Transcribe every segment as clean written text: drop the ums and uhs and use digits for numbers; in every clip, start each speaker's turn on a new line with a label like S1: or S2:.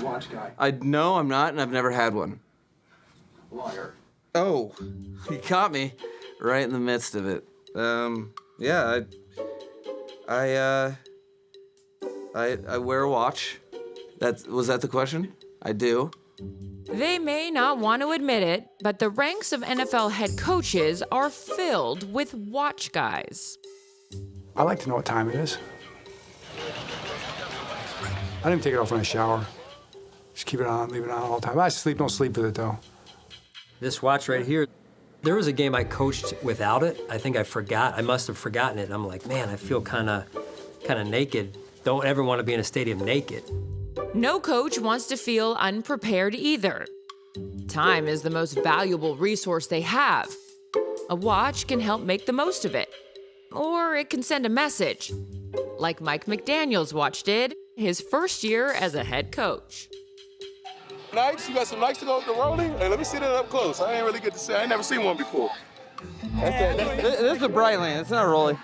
S1: watch guy?
S2: No, I'm not, and I've never had one.
S1: Liar.
S2: Oh, you caught me right in the midst of it. Yeah, I wear a watch. Was that the question? I do.
S3: They may not want to admit it, but the ranks of NFL head coaches are filled with watch guys.
S4: I like to know what time it is. I don't even take it off when I shower. Just keep it on, leave it on all the time. Don't sleep with it though.
S5: This watch right here, there was a game I coached without it. I think I must have forgotten it. And I'm like, man, I feel kind of naked. Don't ever want to be in a stadium naked.
S3: No coach wants to feel unprepared either. Time is the most valuable resource they have. A watch can help make the most of it. Or it can send a message, like Mike McDaniel's watch did his first year as a head coach.
S6: Nikes? You got some Nikes to go with the rolling? Hey, let me see that up close. I ain't really good to see. I ain't never seen one before.
S2: This is a Brightland. It's not a Rolly.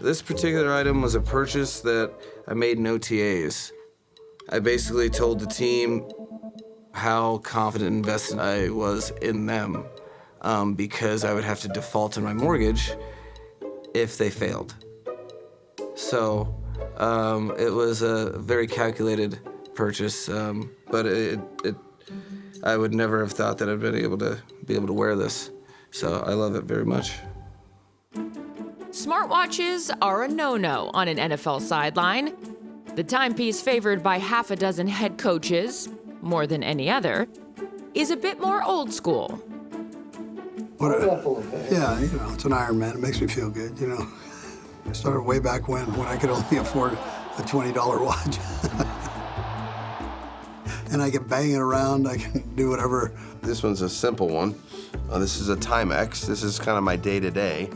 S2: This particular item was a purchase that I made in OTAs. I basically told the team how confident and invested I was in them because I would have to default on my mortgage if they failed. So it was a very calculated purchase, but I would never have thought that I'd be able to wear this. So I love it very much.
S3: Smartwatches are a no-no on an NFL sideline. The timepiece favored by half a dozen head coaches, more than any other, is a bit more old school.
S7: Yeah, it's an Iron Man. It makes me feel good, I started way back when I could only afford a $20 watch. And I can bang it around, I can do whatever.
S8: This one's a simple one. This is a Timex. This is kind of my day-to-day.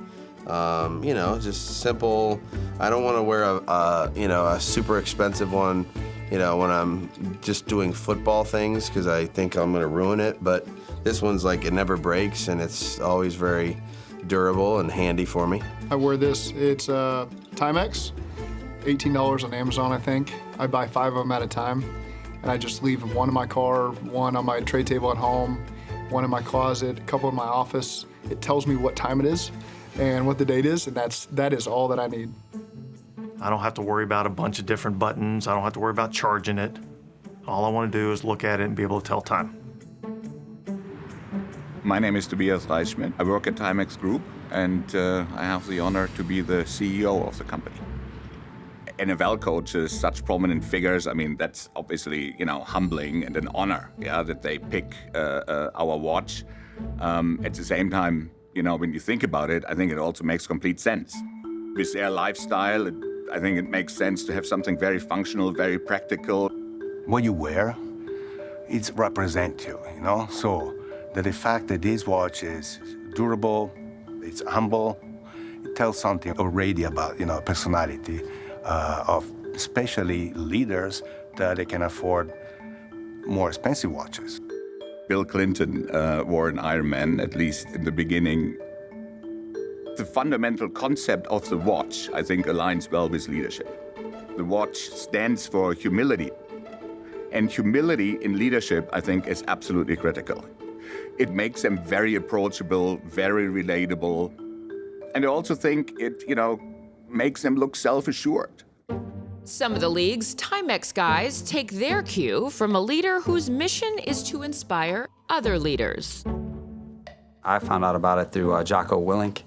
S8: Just simple. I don't want to wear a super expensive one, when I'm just doing football things because I think I'm going to ruin it. But this one's like it never breaks and it's always very durable and handy for me.
S9: I wear this. It's a Timex, $18 on Amazon, I think. I buy 5 of them at a time, and I just leave one in my car, one on my tray table at home, one in my closet, a couple in my office. It tells me what time it is and what the date is, and that is all that I need.
S10: I don't have to worry about a bunch of different buttons. I don't have to worry about charging it. All I want to do is look at it and be able to tell time.
S11: My name is Tobias Reichschmidt. I work at Timex Group, and I have the honor to be the CEO of the company. NFL coaches, such prominent figures, that's obviously, humbling and an honor, that they pick our watch. At the same time, when you think about it, I think it also makes complete sense. With their lifestyle, I think it makes sense to have something very functional, very practical.
S12: What you wear, it represents you, So the fact that this watch is durable, it's humble, it tells something already about, personality of especially leaders that they can afford more expensive watches.
S11: Bill Clinton wore an Iron Man, at least in the beginning. The fundamental concept of the watch, I think, aligns well with leadership. The watch stands for humility. And humility in leadership, I think, is absolutely critical. It makes them very approachable, very relatable. And I also think it, makes them look self-assured.
S3: Some of the league's Timex guys take their cue from a leader whose mission is to inspire other leaders.
S13: I found out about it through Jocko Willink.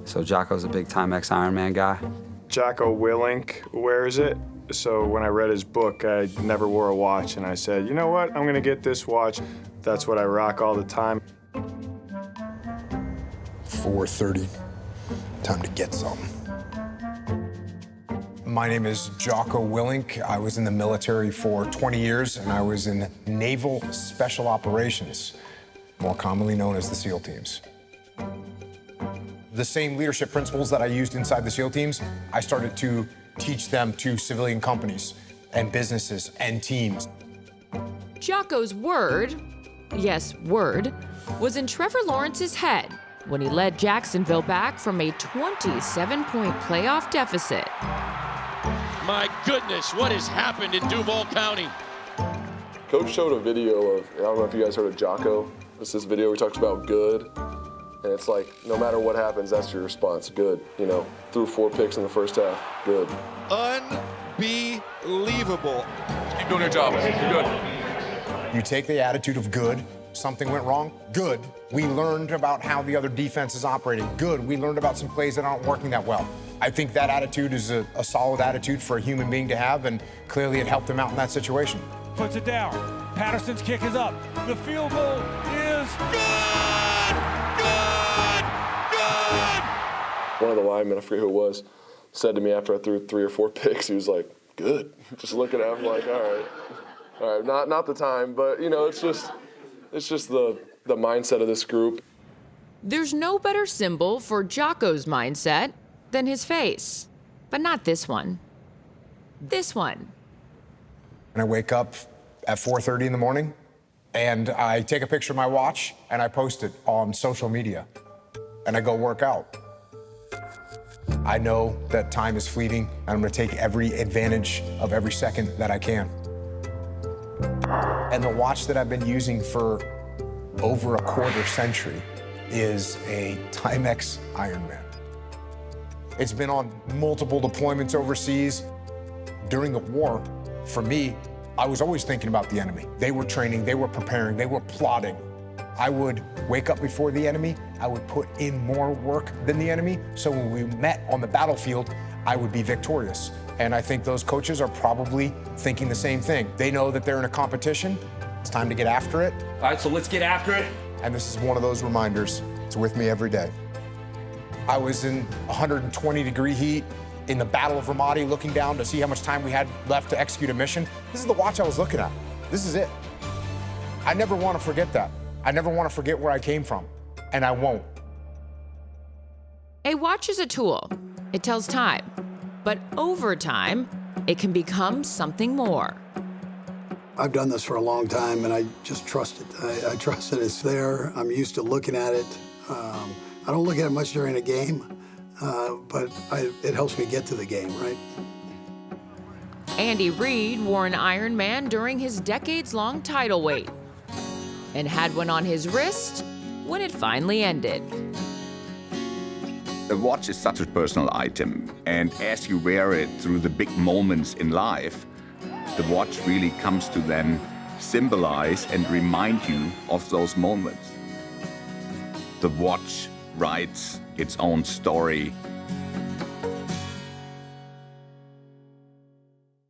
S13: So Jocko's a big Timex Ironman guy.
S9: Jocko Willink wears it. So when I read his book, I never wore a watch, and I said, you know what, I'm gonna get this watch. That's what I rock all the time.
S14: 4:30, time to get something. My name is Jocko Willink. I was in the military for 20 years, and I was in Naval Special Operations, more commonly known as the SEAL teams. The same leadership principles that I used inside the SEAL teams, I started to teach them to civilian companies and businesses and teams.
S3: Jocko's word, yes, word, was in Trevor Lawrence's head when he led Jacksonville back from a 27-point playoff deficit.
S15: My goodness, what has happened in Duval County?
S6: Coach showed a video of, I don't know if you guys heard of Jocko. It's this video where he talks about good. And it's like, no matter what happens, that's your response, good. You know, threw 4 picks in the first half, good.
S15: Unbelievable.
S1: Keep doing your job. You're good.
S14: You take the attitude of good, something went wrong, good. We learned about how the other defense is operating, good. We learned about some plays that aren't working that well. I think that attitude is a solid attitude for a human being to have, and clearly it helped him out in that situation.
S16: Puts it down. Patterson's kick is up. The field goal is good! Good! Good!
S6: One of the linemen, I forget who it was, said to me after I threw 3 or 4 picks, he was like, good. Just looking at him like, all right, not the time, but you know, it's just the mindset of this group.
S3: There's no better symbol for Jocko's mindset than his face. But not this one. This one.
S14: And I wake up at 4:30 in the morning, and I take a picture of my watch, and I post it on social media, and I go work out. I know that time is fleeting, and I'm gonna take every advantage of every second that I can. And the watch that I've been using for over a quarter century is a Timex Ironman. It's been on multiple deployments overseas. During the war, for me, I was always thinking about the enemy. They were training, they were preparing, they were plotting. I would wake up before the enemy, I would put in more work than the enemy, so when we met on the battlefield, I would be victorious. And I think those coaches are probably thinking the same thing. They know that they're in a competition, it's time to get after it.
S15: All right, so let's get after it.
S14: And this is one of those reminders. It's with me every day. I was in 120-degree heat in the Battle of Ramadi, looking down to see how much time we had left to execute a mission. This is the watch I was looking at. This is it. I never want to forget that. I never want to forget where I came from, and I won't.
S3: A watch is a tool. It tells time. But over time, it can become something more.
S7: I've done this for a long time, and I just trust it. I trust that it's there. I'm used to looking at it. I don't look at it much during a game, but it helps me get to the game, right?
S3: Andy Reid wore an Ironman during his decades-long title wait and had one on his wrist when it finally ended.
S11: A watch is such a personal item, and as you wear it through the big moments in life, the watch really comes to then symbolize and remind you of those moments. The watch writes its own story